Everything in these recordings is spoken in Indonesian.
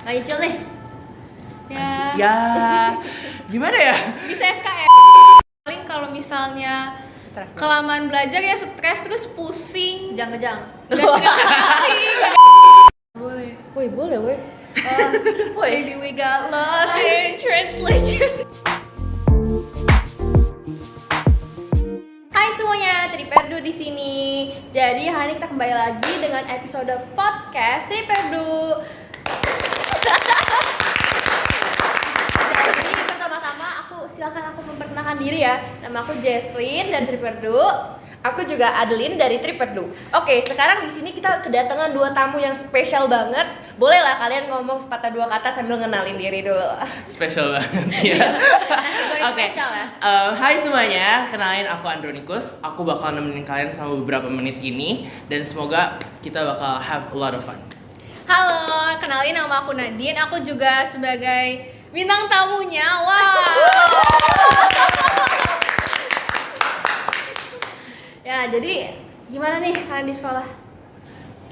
Nggak nyicil nih. Ya, gimana ya? Bisa SKS. Paling kalau misalnya kelamaan belajar ya stres terus pusing. Kejang-kejang. Nggak boleh. Woi, boleh, woi. Maybe we got lost in translation. Hai semuanya, Triperdu di sini. Jadi hari ini kita kembali lagi dengan episode podcast Triperdu. Jadi pertama-tama silakan aku memperkenalkan diri ya. Nama aku Jesslyn dari Triperdu. Aku juga Adeline dari Triperdu. Oke, sekarang di sini kita kedatangan dua tamu yang spesial banget. Bolehlah kalian ngomong sepatah dua kata sambil ngenalin diri dulu. Spesial banget ya. Oke. Spesial ya. Hai semuanya, kenalin aku Andronikus. Aku bakal nemenin kalian selama beberapa menit ini dan semoga kita bakal have a lot of fun. Halo, kenalin nama aku Nadine. Aku juga sebagai bintang tamunya. Wow. Ya, jadi gimana nih kalian di sekolah?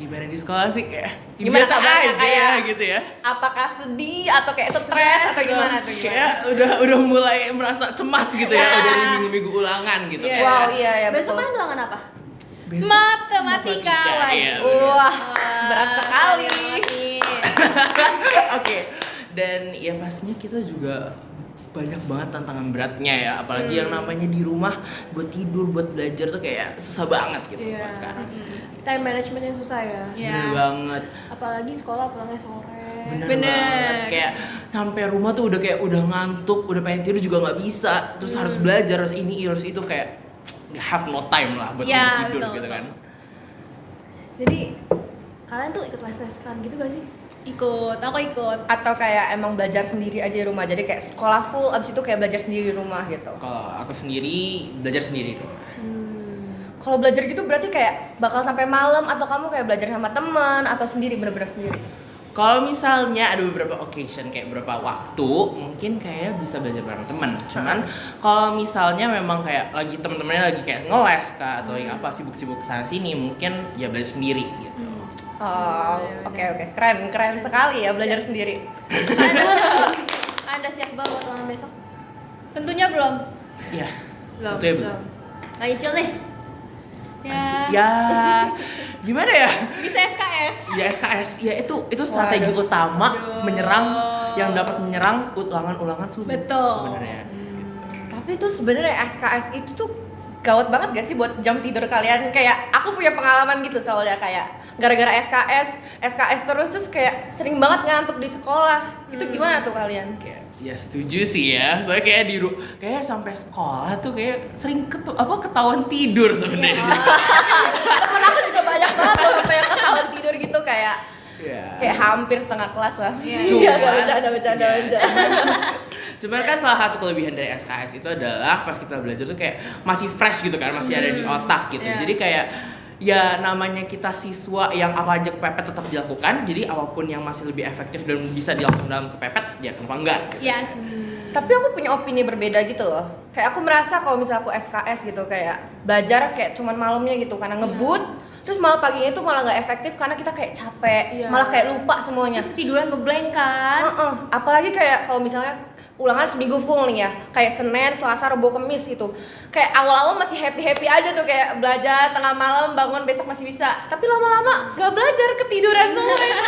Gimana di sekolah sih? Gimana Biasa kabarnya, aja kayak? gitu ya. Apakah sedih atau kayak stres atau gimana tuh? Kayak udah mulai merasa cemas gitu ya, dari minggu-minggu ulangan gitu. Iya. Kayak, Wow, iya ya Besok betul. kan ulangan apa? besok Matematika. iya, bener. Wah, berat sekali. Oke, dan ya pastinya kita juga banyak banget tantangan beratnya ya, apalagi yang namanya di rumah buat tidur, buat belajar tuh kayak susah banget gitu Iya. buat sekarang. Time management yang susah ya. Bener banget. Apalagi sekolah pulangnya sore. Bener banget, kayak sampai rumah tuh udah ngantuk, udah pengen tidur juga nggak bisa, terus harus belajar, harus ini, harus itu, kayak have no time lah buat Ya, tidur betul, gitu kan. Jadi kalian tuh ikut les-lesan gitu gak sih? Aku ikut. Atau kayak emang belajar sendiri aja di rumah. Jadi kayak sekolah full, abis itu kayak belajar sendiri di rumah gitu. Kalau aku sendiri belajar sendiri tuh. Kalau belajar gitu berarti kayak bakal sampai malam atau kamu kayak belajar sama teman atau sendiri bener-bener sendiri? Kalau misalnya ada beberapa occasion, kayak beberapa waktu, mungkin kayak bisa belajar bareng teman. Cuman kalau misalnya memang kayak lagi temen-temennya lagi kayak ngeles kah atau yang apa sibuk-sibuk kesana sini, mungkin ya belajar sendiri gitu. Oh, oke. Keren sekali ya belajar sendiri. Anda siap banget buat ulangan besok? Tentunya belum. Iya. Tentunya belum. Nggak nyicil nih. Ya, gimana ya? Bisa SKS. Ya SKS, ya itu strategi utama menyerang, yang dapat menyerang ulangan-ulangan sulit. Betul. Sebenarnya. Tapi itu sebenarnya SKS itu tuh gawat banget gak sih buat jam tidur kalian? Kayak aku punya pengalaman gitu soalnya kayak gara-gara SKS terus kayak sering banget ngantuk di sekolah. Itu gimana tuh kalian? Kayak, ya setuju sih ya. Soalnya kayak kayak sampai sekolah tuh kayak sering ketahuan tidur sebenarnya. Temen aku juga banyak banget loh sampai yang ketahuan tidur gitu kayak Iya. kayak hampir setengah kelas lah. Iya. Iya, gak bercanda. Cuman kan salah satu kelebihan dari SKS itu adalah pas kita belajar tuh kayak masih fresh gitu kan, masih ada di otak gitu. Iya. Jadi kayak ya namanya kita siswa yang apa aja kepepet tetap dilakukan. Jadi apapun yang masih lebih efektif dan bisa dilakukan dalam kepepet, ya kenapa enggak? Gitu. Yes. Tapi aku punya opini berbeda gitu loh. Kayak aku merasa kalau misalnya aku SKS gitu kayak belajar kayak cuman malamnya gitu karena ngebut. Terus malah paginya itu malah nggak efektif karena kita kayak capek, Iya. malah kayak lupa semuanya. Terus tiduran ngeblank kan? Apalagi kayak kalau misalnya ulangan seminggu full nih ya, kayak Senin, Selasa, Rabu, Kamis gitu. Kayak awal-awal masih happy aja tuh kayak belajar tengah malam, bangun besok masih bisa. Tapi lama-lama nggak belajar, ketiduran semua itu.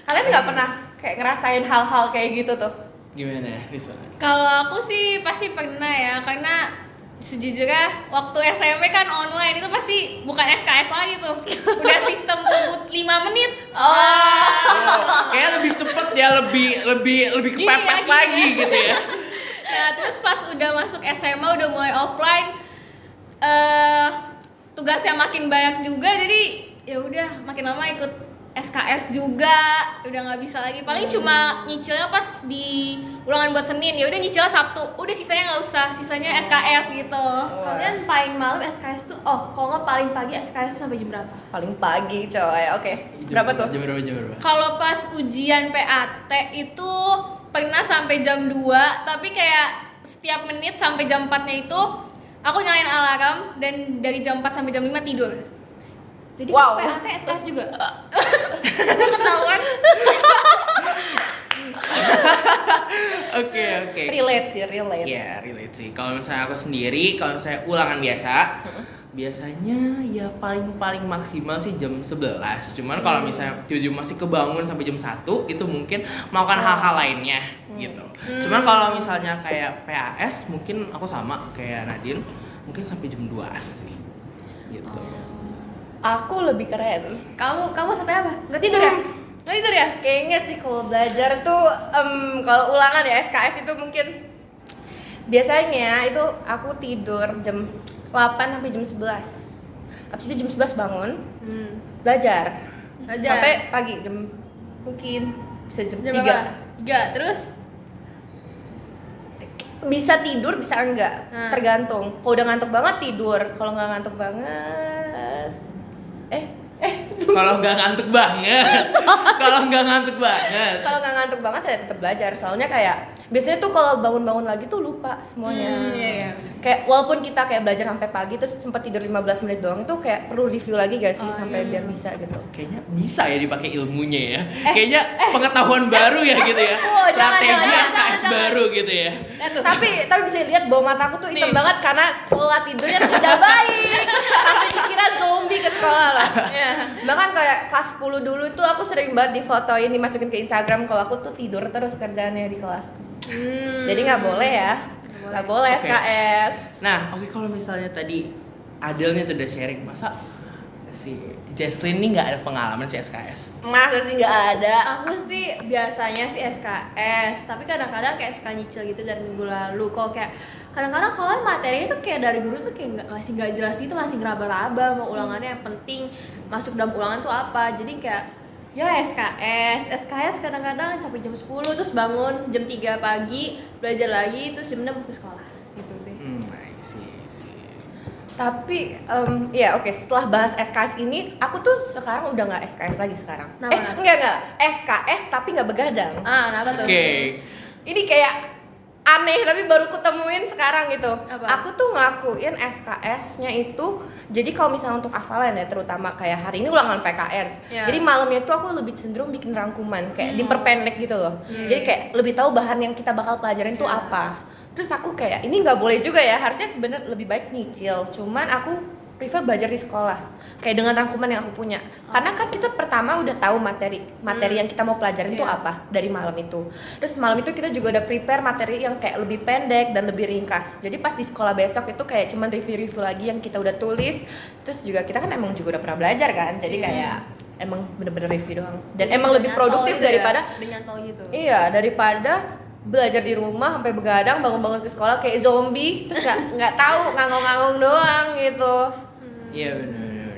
Kalian nggak pernah kayak ngerasain hal-hal kayak gitu tuh? Gimana ya, Risa? Kalau aku sih pasti pernah ya, karena sejujurnya waktu SMP kan online itu pasti bukan SKS lagi tuh. Udah sistem tebut 5 menit. Kayak lebih cepet ya, lebih kepepet Gini ya, lagi gitu ya. Nah, terus pas udah masuk SMA udah mulai offline, tugasnya makin banyak juga, jadi ya udah makin lama ikut SKS juga, udah nggak bisa lagi. Paling cuma nyicilnya pas di ulangan buat Senin, ya udah nyicilnya Sabtu, udah sisanya nggak usah, sisanya SKS gitu. Kalian paling malam SKS tuh, kalau nggak paling pagi SKS tuh sampai jam berapa? Paling pagi coy, oke. Berapa tuh? Jam berapa? Kalau pas ujian PAT itu pernah sampai jam 2, tapi kayak setiap menit sampai jam 4-nya itu aku nyalain alarm dan dari jam 4 sampai jam 5 tidur. Jadi Wow. PAT SKS juga? Ketahuan. relate sih, relate. Iya, relate sih. Kalau misalnya aku sendiri, kalau misalnya ulangan biasa, biasanya ya paling maksimal sih jam 11. Cuman kalau misalnya tiba-tiba masih kebangun sampai jam 1, itu mungkin melakukan hal-hal lainnya gitu. Cuman kalau misalnya kayak PAS, mungkin aku sama kayak Nadine, mungkin sampai jam 2-an sih. Gitu. Aku lebih keren. Kamu sampai apa? Nggak tidur ya? Nggak tidur ya? Kayaknya sih kalau belajar tuh kalau ulangan ya SKS itu mungkin biasanya itu aku tidur jam 8 sampai jam 11. Habis itu jam 11 bangun, belajar. Sampai pagi jam mungkin bisa jam 3. berapa? 3, terus? Bisa tidur bisa enggak, tergantung. Kalau udah ngantuk banget tidur, kalau nggak ngantuk banget Kalau nggak ngantuk banget, kalau nggak ngantuk banget. kalau nggak ngantuk banget ya tetap belajar. Soalnya kayak biasanya tuh kalau bangun-bangun lagi tuh lupa semuanya. Iya. Kayak walaupun kita kayak belajar sampai pagi terus sempat tidur 15 menit doang, itu kayak perlu review lagi gak sih sampai biar bisa gitu. Kayaknya bisa ya dipakai ilmunya ya. Kayaknya pengetahuan baru ya gitu ya. Oh, jangan, Strategi jangan, SKS baru gitu ya. Tapi bisa dilihat bawah mataku tuh hitam banget karena pola tidurnya tidak baik. Sampai dikira zombie ke sekolah loh. Bahkan kayak kelas 10 dulu tuh aku sering banget difotoin, dimasukin ke Instagram kalau aku tuh tidur terus kerjaannya di kelas. Jadi nggak boleh ya. Nggak boleh Oke. SKS. Nah, kalau misalnya tadi Adelnya tuh udah sharing, masa si Jesslyn nih nggak ada pengalaman si SKS? Masa sih nggak ada? Aku sih biasanya sih SKS, tapi kadang-kadang kayak suka nyicil gitu dari minggu lalu. Kok kayak kadang-kadang soalnya materinya tuh kayak dari dulu tuh kayak masih nggak jelas gitu, masih ngeraba-raba mau ulangannya yang penting masuk dalam ulangan tuh apa. Jadi kayak ya SKS kadang-kadang sampai jam 10 terus bangun jam 3 pagi belajar lagi terus jam 6 ke sekolah gitu sih. I see. Tapi ya oke, setelah bahas SKS ini aku tuh sekarang udah nggak SKS lagi sekarang. Kenapa? Enggak SKS tapi nggak begadang. Kenapa tuh? Oke. Ini kayak aneh tapi baru kutemuin sekarang gitu. Apa? Aku tuh ngelakuin SKS-nya itu jadi kalau misalnya untuk hafalan ya, terutama kayak hari ini ulangan PKN. Ya. Jadi malamnya tuh aku lebih cenderung bikin rangkuman kayak diperpendek gitu loh. Jadi kayak lebih tahu bahan yang kita bakal pelajarin tuh apa. Terus aku kayak ini nggak boleh juga ya, harusnya sebenarnya lebih baik nyicil. Cuman aku prefer belajar di sekolah kayak dengan rangkuman yang aku punya. Karena kan kita pertama udah tahu materi yang kita mau pelajarin itu apa dari malam itu. Terus malam itu kita juga udah prepare materi yang kayak lebih pendek dan lebih ringkas. Jadi pas di sekolah besok itu kayak cuman review lagi yang kita udah tulis. Terus juga kita kan emang juga udah pernah belajar kan. Jadi kayak emang bener-bener review doang. Dan emang lebih produktif gitu daripada udah nyantol gitu. Iya, daripada belajar di rumah sampai begadang, bangun-bangun ke sekolah kayak zombie terus nggak tahu ngangong-ngangong doang gitu. Iya benar.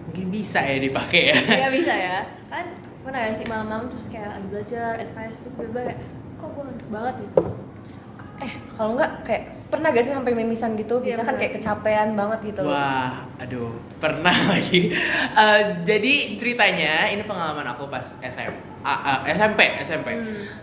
Mungkin bisa ya dipakai ya. Iya bisa ya. Kan pernah ya sih malam-malam terus kayak lagi belajar SKS tuh tiba-tiba kayak kok gue ngantuk banget gitu. Kalau nggak kayak pernah gak sih sampai mimisan gitu? Bisa Iya, kan pernah kayak sih. kecapean banget gitu loh. Wah, aduh, pernah lagi. Jadi ceritanya ini pengalaman aku pas SMP.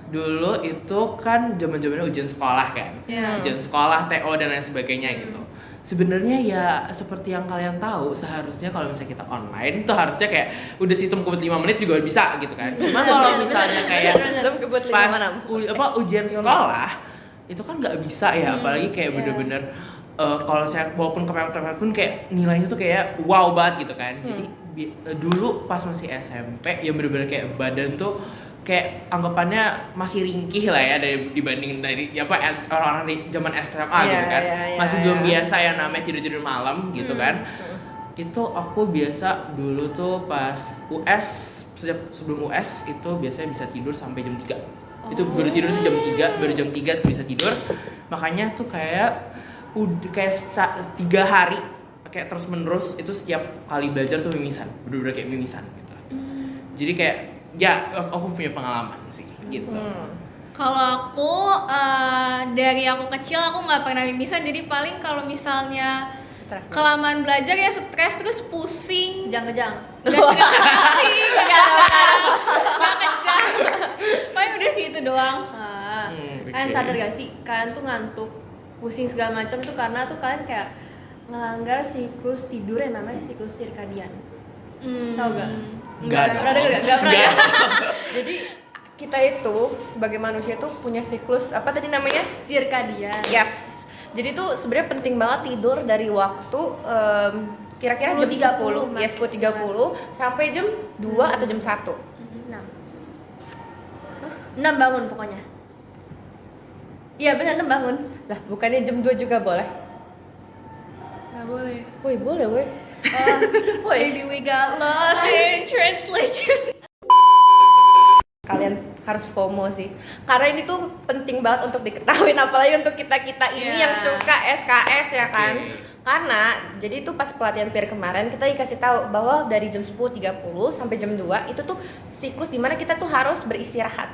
Dulu itu kan zaman-zamannya ujian sekolah kan. Iya. Ujian sekolah, TO dan lain sebagainya gitu. Sebenarnya ya seperti yang kalian tahu, seharusnya kalau misalnya kita online tuh harusnya kayak udah sistem kebut 5 menit juga bisa gitu kan. Cuma kalau misalnya kayak Sistem kebut 5 pas menit. ujian sekolah itu kan nggak bisa ya, apalagi kayak bener-bener kalau saya walaupun kepepet pun kayak nilainya tuh kayak wow banget gitu kan. Jadi dulu pas masih SMP ya bener-bener kayak badan tuh kayak anggapannya masih ringkih lah ya dibanding dari orang-orang di zaman SMA gitu kan. Masih belum biasa yang namanya tidur malam gitu kan. Itu aku biasa dulu tuh pas US, sebelum US itu biasanya bisa tidur sampai jam 3. Itu baru tidur tuh jam 3, baru jam 3 tuh bisa tidur. Makanya tuh kayak udah kayak 3 hari kayak terus menerus itu setiap kali belajar tuh mimisan, bener-bener kayak mimisan gitu. Jadi kayak ya aku punya pengalaman sih gitu. Kalau aku dari aku kecil aku nggak pernah mimisan, jadi paling kalau misalnya kelamaan belajar ya stres terus pusing. Kejang-kejang. Nggak pusing, nggak kejang. Paling udah sih itu doang. Kalian sadar gak sih? Kalian tuh ngantuk, pusing segala macam tuh karena tuh kalian kayak ngelanggar siklus tidur yang namanya siklus sirkadian. Tahu gak? Enggak Pernah denger gak? Gak pernah ya? Jadi kita kita itu sebagai manusia tuh punya siklus apa tadi namanya? Sirkadian. Yes. Jadi tuh sebenarnya penting banget tidur dari waktu kira-kira jam 10, 10.30 ya 10.30 sampai jam 2 atau jam 1. 6 bangun pokoknya. Iya benar 6 bangun. Lah, bukannya jam 2 juga boleh? Nggak boleh. Woi, boleh, woi. Maybe we got lost in translation. Kalian harus FOMO sih. Karena ini tuh penting banget untuk diketahui, apalagi untuk kita-kita ini Iya. yang suka SKS ya kan. Oke. Karena jadi tuh pas pelatihan peer kemarin kita dikasih tahu bahwa dari jam 10.30 sampai jam 2 itu tuh siklus dimana kita tuh harus beristirahat.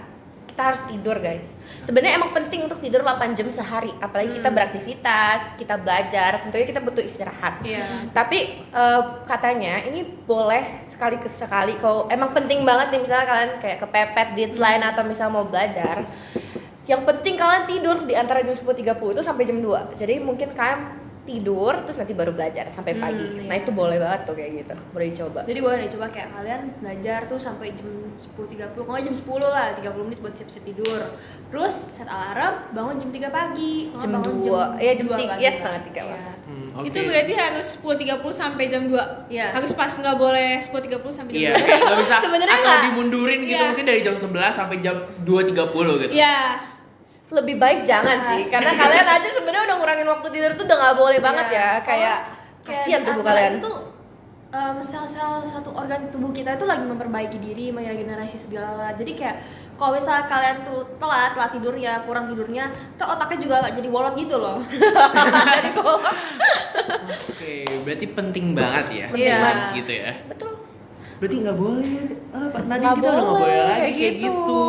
Kita harus tidur, guys. Sebenarnya emang penting untuk tidur 8 jam sehari, apalagi kita beraktivitas, kita belajar, tentunya kita butuh istirahat. Iya. Tapi katanya ini boleh sekali ke sekali kalau emang penting banget nih, misalnya kalian kayak kepepet deadline atau misalnya mau belajar. Yang penting kalian tidur di antara jam 10.30 itu sampai jam 2. Jadi mungkin kalian tidur terus nanti baru belajar sampai pagi. Nah, iya. itu boleh banget tuh kayak gitu. Boleh dicoba. Jadi boleh deh coba kayak kalian belajar tuh sampai jam 10.30, kalau nggak jam 10 lah, 30 menit buat siap-siap tidur. Terus set alarm, bangun jam 3 pagi. Kalau Jam bangun 2. Iya, jam 2 3. pagi Iya, lah. setengah 3 lah. Iya. Oke. Itu berarti harus 10.30 sampai jam 2. Iya. Harus pas, nggak boleh 10.30 sampai jam Iya, 2. nggak bisa Sebenarnya atau nggak. dimundurin gitu Iya. mungkin dari jam 11 sampai jam 2.30 gitu. Iya. Lebih baik jangan sih, karena kalian aja sebenarnya udah ngurangin waktu tidur tuh udah nggak boleh banget Iya, ya. Kayak kasihan Kayak tubuh di antara kalian. itu tuh sel-sel satu organ tubuh kita itu lagi memperbaiki diri, meregenerasi segala. Jadi kayak kalau misalnya kalian tuh telat tidurnya, kurang tidurnya, tuh otaknya juga nggak jadi bolot gitu loh. Oke, berarti penting banget ya. Iya. Balance gitu ya. Betul. Berarti nggak boleh. Pak Nadine Nggak kita udah nggak boleh lagi kayak kayak gitu.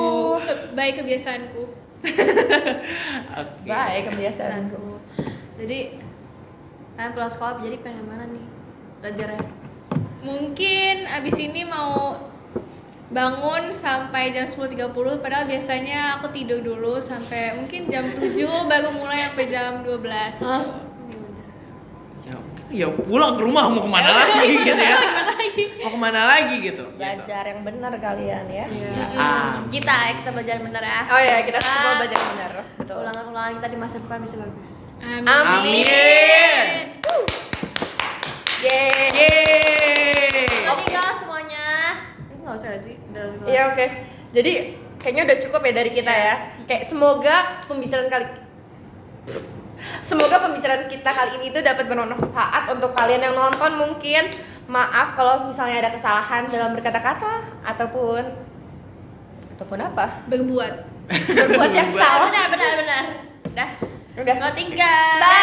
Baik kebiasaanku. Oke. Baik kebiasaan. Pesanku. Jadi kalian pulang sekolah jadi pengen mana nih belajarnya? Mungkin abis ini mau bangun sampai jam 10.30, padahal biasanya aku tidur dulu sampai mungkin jam 7 baru mulai sampai jam 12 gitu. Ya pulang ke rumah mau kemana lagi gitu ya? Mau kemana lagi gitu? Belajar yang benar kalian ya. Ya, Kita belajar bener ya. Oh ya, kita semua belajar yang benar. Betul. Ulangan-ulangan kita di masa depan bisa bagus. Amin. Amin. Yeay. Yeay. Oke guys semuanya. Nggak usah sih, udah sekolah. Iya, oke. Jadi kayaknya udah cukup ya dari kita ya. Kayak semoga pembicaraan kita kali ini tuh dapat bermanfaat untuk kalian yang nonton. Mungkin maaf kalau misalnya ada kesalahan dalam berkata-kata ataupun apa? Berbuat. Berbuat yang salah. Benar. Udah. Udah. Nggak tinggal. Bye.